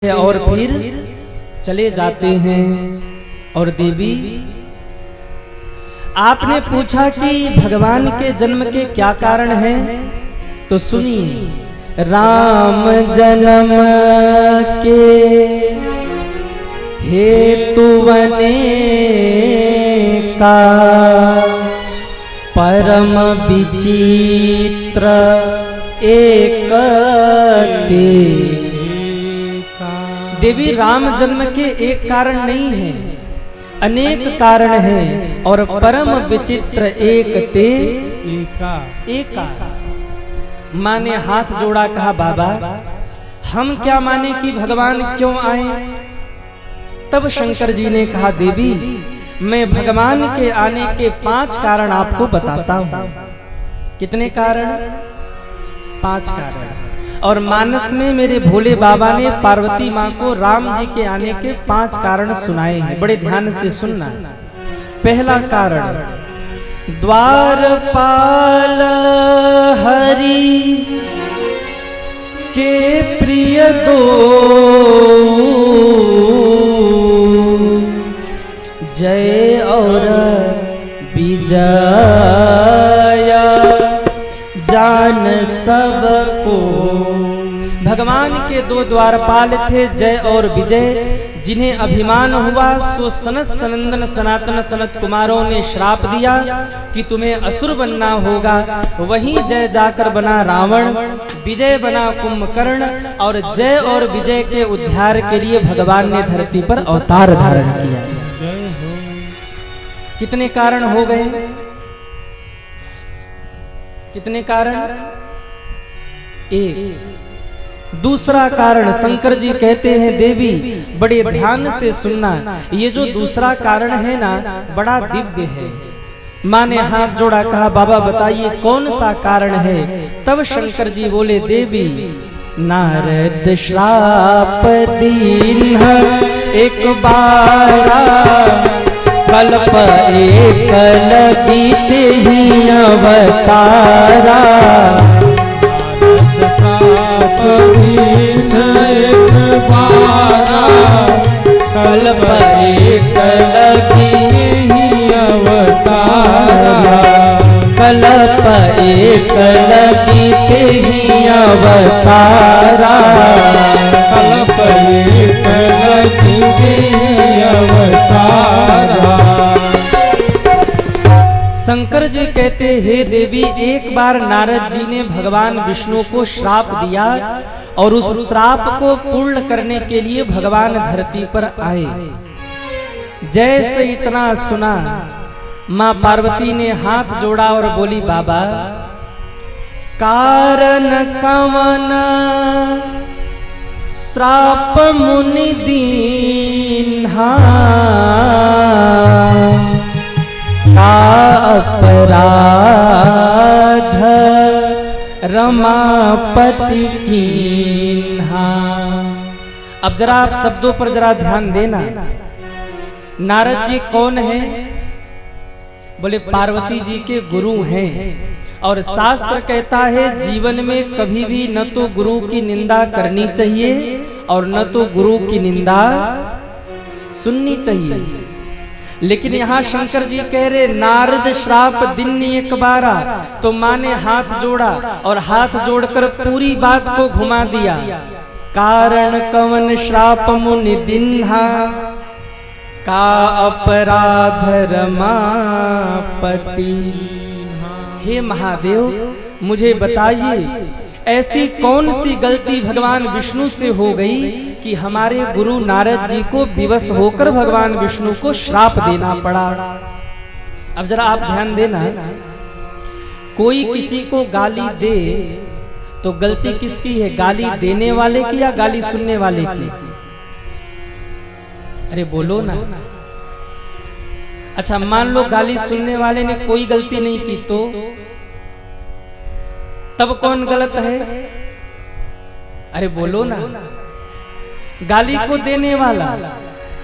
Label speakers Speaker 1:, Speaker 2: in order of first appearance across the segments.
Speaker 1: और फिर चले जाते हैं। और देवी आपने पूछा कि भगवान के जन्म के क्या कारण है, तो सुनिए। राम जन्म के हेतु का परम विचित्र एक देवी राम जन्म के एक कारण नहीं है, अनेक कारण हैं और परम विचित्र एक ते एका। माँ ने हाथ जोड़ा, कहा बाबा हम क्या माने कि भगवान क्यों आए। तब शंकर जी ने कहा देवी मैं भगवान के आने के 5 कारण आपको बताता हूं। कितने कारण? 5 कारण। और मानस में मेरे भोले बाबा ने पार्वती माँ को राम जी के आने के 5 कारण सुनाए हैं, बड़े ध्यान से सुनना। पहला कारण, द्वारपाल हरि के प्रिय दो जय और विजय जान सबको। भगवान के 2 द्वारपाल थे, जय और विजय, जिन्हें अभिमान हुआ सो सनत सनंदन सनातन सनत कुमारों ने श्राप दिया कि तुम्हें असुर बनना होगा। वहीं जय जाकर बना रावण, विजय बना कुंभकर्ण, और जय और विजय के उद्धार के लिए भगवान ने धरती पर अवतार धारण किया। कितने कारण हो गए? कितने कारण? एक। दूसरा कारण शंकर जी कहते हैं देवी बड़े ध्यान से सुनना, ये जो दूसरा कारण है ना बड़ा दिव्य है। माँ ने हाथ जोड़ा, कहा बाबा बताइए कौन सा कारण है। तब शंकर जी बोले देवी नारद श्राप दीन एक बारा कल्प एक लगीत ही अवतारा। एक बारा कल्प एक लगीत ही अवतारा। कल्प एक लगीत ही अवतारा। कल्प एक लगीत ही अवतारा। शंकर जी कहते हे देवी एक बार नारद जी ने भगवान विष्णु को श्राप दिया और उस श्राप को पूर्ण करने के लिए भगवान धरती पर आए। जैसे इतना सुना माँ पार्वती ने हाथ जोड़ा और बोली बाबा कारण कवना श्राप मुनि दीन्हा का अपराध रमापति कीन्हा। अब जरा आप शब्दों पर जरा ध्यान देना। नारद जी कौन है? बोले पार्वती जी के गुरु हैं। और शास्त्र कहता है जीवन में कभी भी न तो गुरु की निंदा करनी चाहिए और न तो गुरु की निंदा सुननी चाहिए। लेकिन यहाँ शंकर जी कह रहे नारद श्राप दिन एक बारा, तो माँ ने हाथ जोड़ा और हाथ जोड़कर पूरी बात को घुमा दिया। कारण कवन श्राप मुनि दिन्हा का अपराध रमापति। हे महादेव मुझे बताइए ऐसी कौन सी गलती भगवान विष्णु से हो गई कि हमारे गुरु नारद जी को विवश होकर भगवान विष्णु को श्राप देना पड़ा। अब जरा आप ध्यान देना, कोई किसी को गाली दे तो गलती किसकी है? गाली देने वाले की या गाली सुनने वाले की? अरे बोलो ना। अच्छा मान लो गाली सुनने वाले ने कोई गलती नहीं की तो तब कौन गलत है? अरे बोलो ना। गाली को देने वाला।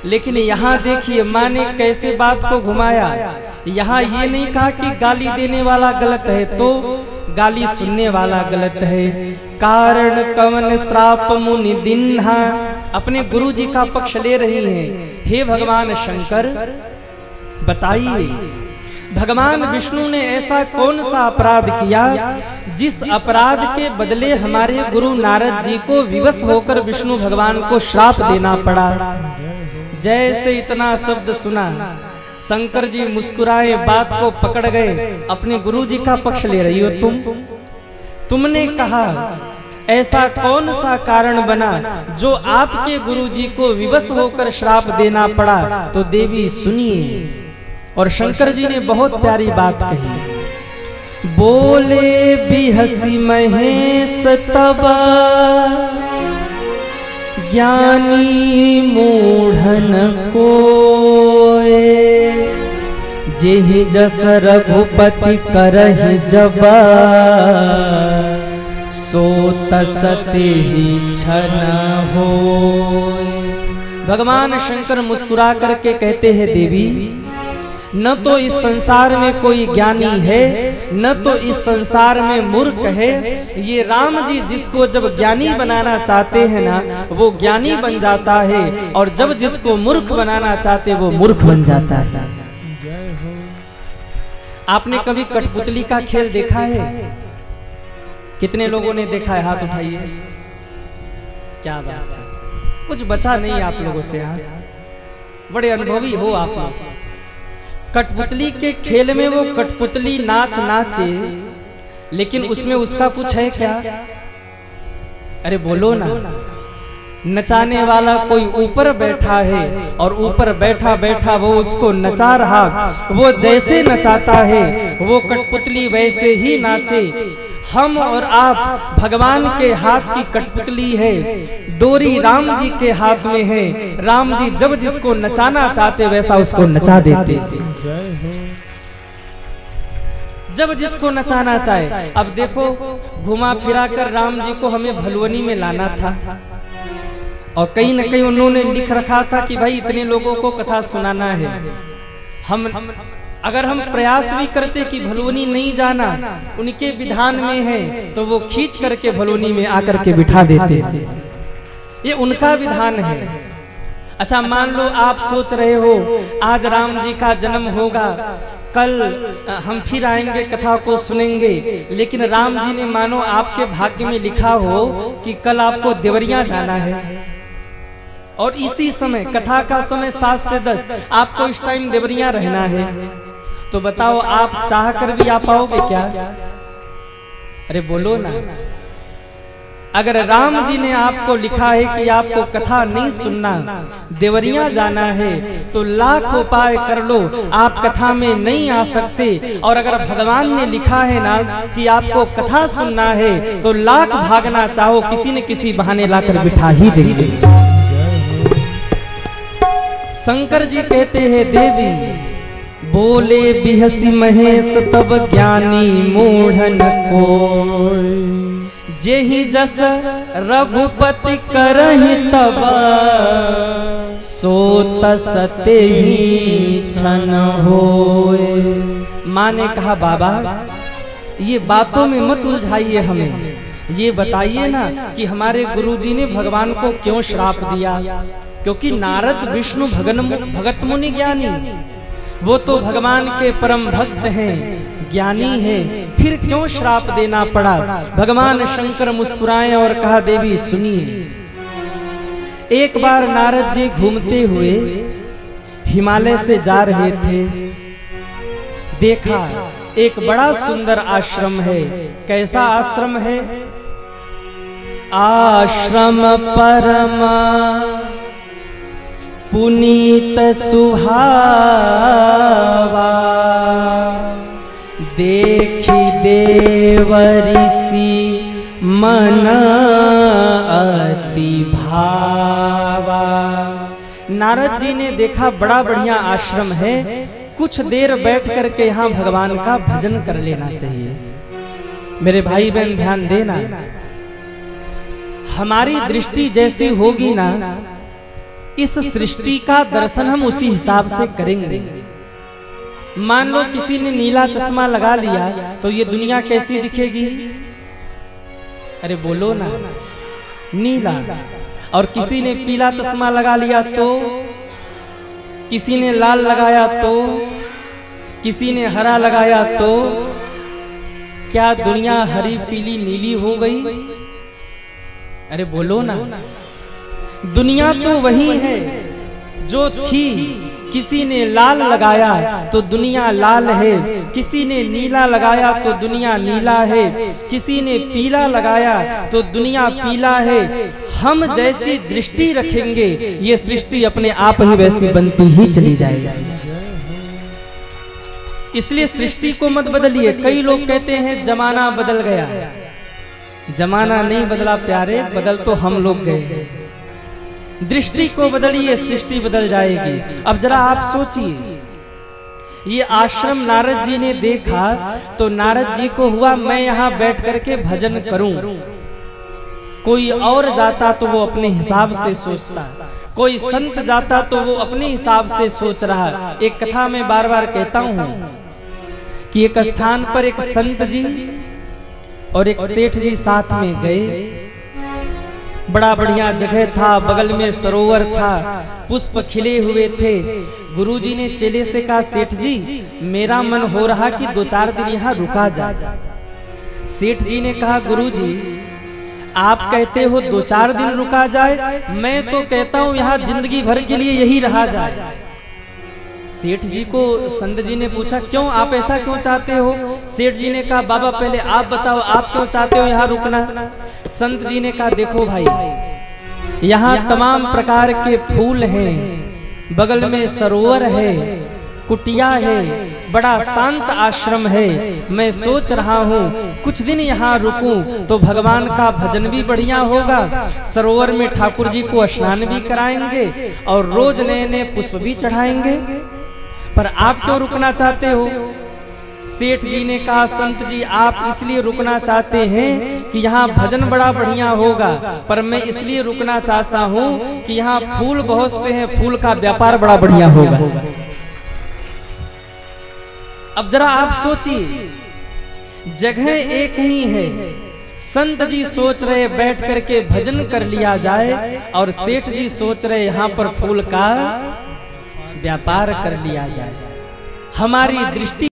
Speaker 1: लेकिन यहाँ देखिए माँ ने कैसे बात को घुमाया। यहाँ ये नहीं कहा कि गाली देने वाला गलत है तो गाली सुनने वाला गलत है। कारण कवन श्राप मुनि दिन्हा अपने गुरु जी का पक्ष ले रही हैं। हे भगवान शंकर, बताइए भगवान विष्णु ने ऐसा कौन सा अपराध किया जिस अपराध के बदले हमारे गुरु नारद जी को विवश होकर विष्णु भगवान को श्राप देना पड़ा। जैसे इतना शब्द सुना, शंकर जी मुस्कुराए, बात को पकड़ गए। अपने गुरु जी का पक्ष ले रही हो तुमने कहा ऐसा कौन सा कारण बना जो आपके गुरु जी को विवश होकर श्राप देना पड़ा? तो देवी सुनिए। और शंकर जी ने बहुत प्यारी बात कही। बोले बिहसी महेश तब ज्ञानी मूढ़न कोय, जेहि जस रघुपति करहि जब, सो तसते ही छन होय। भगवान शंकर मुस्कुरा करके कहते हैं, देवी न तो इस संसार में कोई ज्ञानी है, न तो इस संसार में मूर्ख है। ये राम जी जिसको जब ज्ञानी बनाना चाहते हैं ना, वो ज्ञानी बन जाता है, और जब जिसको मूर्ख बनाना चाहते वो मूर्ख बन जाता है। आपने कभी कठपुतली का खेल देखा है? कितने लोगों ने देखा है? हाथ उठाइए। क्या बात है, कुछ बचा नहीं आप लोगों से। बड़े अनुभवी हो आप। कठपुतली के खेल में वो कठपुतली नाच नाचे, लेकिन उसमें उसका कुछ है क्या? अरे बोलो ना। नचाने वाला कोई ऊपर बैठा है, और ऊपर बैठा बैठा वो उसको नचा रहा। वो जैसे नचाता है वो कठपुतली वैसे ही नाचे। हम और आप भगवान के हाथ की कठपुतली है, डोरी राम जी के हाथ में है। राम जी जब जिसको नचाना चाहते वैसा उसको नचा देते, जब जिसको नचाना चाहे। अब देखो, घुमा फिरा कर राम जी को हमें भलुवनी में लाना था, और कहीं न कहीं उन्होंने लिख रखा था कि भाई इतने लोगों को कथा सुनाना है। अगर हम प्रयास भी करते कि भलुवनी नहीं जाना, उनके विधान में है, तो वो खींच करके भलुवनी में आकर के बिठा देते। ये उनका विधान है। अच्छा, मान लो आप सोच रहे हो आज राम जी का जन्म होगा, कल हम फिर आएंगे, कथा को सुनेंगे, लेकिन राम जी ने मानो आपके भाग्य में लिखा हो कि कल आपको देवरिया जाना है, और इसी समय कथा का समय 7 से 10, आपको इस टाइम देवरिया रहना है। तो बताओ आप चाह कर भी आ पाओगे क्या? अरे बोलो ना। अगर राम जी ने आपको लिखा है कि आपको कथा नहीं सुनना, देवरिया जाना है, तो लाख उपाय कर लो, आप कथा में नहीं आ सकते। और अगर भगवान ने लिखा है ना कि आपको कथा सुनना है, तो लाख भागना चाहो, किसी न किसी बहाने लाकर बिठा ही देंगे। शंकर जी कहते हैं, देवी बोले बिहसी महेश तब ज्ञानी मूढ़न कोय, जेहि जस रघुपति करहि तब, सो तसते ही छन होय। माँ ने कहा, बाबा ये बातों में मत उलझाइए हमें, ये बताइए ना कि हमारे गुरुजी ने भगवान को क्यों श्राप दिया। क्योंकि नारद विष्णु भगत मुनि ज्ञानी, वो तो भगवान के परम भक्त हैं, ज्ञानी हैं, फिर क्यों श्राप देना पड़ा? भगवान शंकर मुस्कुराए और कहा, देवी सुनिए। एक बार नारद जी घूमते हुए हिमालय से जा रहे थे, देखा एक बड़ा सुंदर आश्रम है। कैसा आश्रम है? आश्रम परमा पुनीत सुहावा, देखी देव ऋषि मन अति भावा। नारद जी ने देखा बड़ा बढ़िया आश्रम है, कुछ देर बैठ करके यहाँ भगवान का भजन कर लेना चाहिए। मेरे भाई बहन ध्यान देना, हमारी दृष्टि जैसी होगी ना, इस सृष्टि का दर्शन हम उसी हिसाब से करेंगे। मान लो किसी ने नीला चश्मा लगा लिया तो ये दुनिया कैसी दिखेगी? अरे बोलो ना, नीला। और किसी ने पीला चश्मा लगा लिया तो, किसी ने लाल लगाया तो, किसी ने हरा लगाया तो क्या दुनिया हरी पीली नीली हो गई? अरे बोलो ना, दुनिया तो वही है जो थी। किसी ने लाल लगाया तो दुनिया लाल है, किसी ने नीला लगाया तो दुनिया नीला है, किसी ने पीला लगाया तो दुनिया पीला है। हम जैसी दृष्टि रखेंगे ये सृष्टि अपने आप ही वैसी बनती ही चली जाएगी। इसलिए सृष्टि को मत बदलिए। कई लोग कहते हैं जमाना बदल गया। जमाना नहीं बदला प्यारे, बदल तो हम लोग गए। दृष्टि को बदलिए, सृष्टि बदल जाएगी। अब जरा आप सोचिए, ये आश्रम नारद जी ने देखा तो नारद जी को हुआ मैं यहाँ बैठ करके भजन करूं। कोई और जाता तो वो अपने हिसाब से सोचता, कोई संत जाता तो वो अपने हिसाब से सोच रहा। एक कथा में बार बार कहता हूं कि एक स्थान पर एक संत जी और एक सेठ जी साथ में गए। बड़ा बढ़िया जगह था, बगल में सरोवर था, पुष्प खिले हुए थे। गुरुजी ने चेले से कहा सेठ जी मेरा मन हो रहा कि 2-4 दिन यहाँ रुका जाए। सेठ जी ने कहा गुरुजी आप कहते हो 2-4 दिन रुका जाए, मैं तो कहता हूँ यहाँ जिंदगी भर के लिए यही रहा जाए। सेठ जी को संत जी ने पूछा क्यों, आप ऐसा क्यों चाहते हो? सेठ जी ने कहा बाबा पहले आप बताओ आप क्यों चाहते हो यहाँ रुकना? संत जी ने कहा देखो भाई, यहाँ तमाम प्रकार के फूल हैं, बगल में सरोवर है, कुटिया है, बड़ा शांत आश्रम है। मैं सोच रहा हूँ कुछ दिन यहाँ रुकूं तो भगवान का भजन भी बढ़िया होगा, सरोवर में ठाकुर जी को स्नान भी कराएंगे और रोज नए नए पुष्प भी चढ़ाएंगे। पर आप क्यों रुकना चाहते हो? सेठ जी ने कहा संत जी आप इसलिए रुकना चाहते हैं कि यहाँ भजन बड़ा बढ़िया होगा, पर मैं इसलिए रुकना चाहता हूँ कि यहाँ फूल बहुत से हैं, फूल का व्यापार बड़ा बढ़िया होगा। अब जरा आप सोचिए, जगह एक ही है, संत जी सोच रहे बैठ करके भजन कर लिया जाए और सेठ जी सोच रहे यहाँ पर फूल का व्यापार कर लिया जाए। हमारी दृष्टि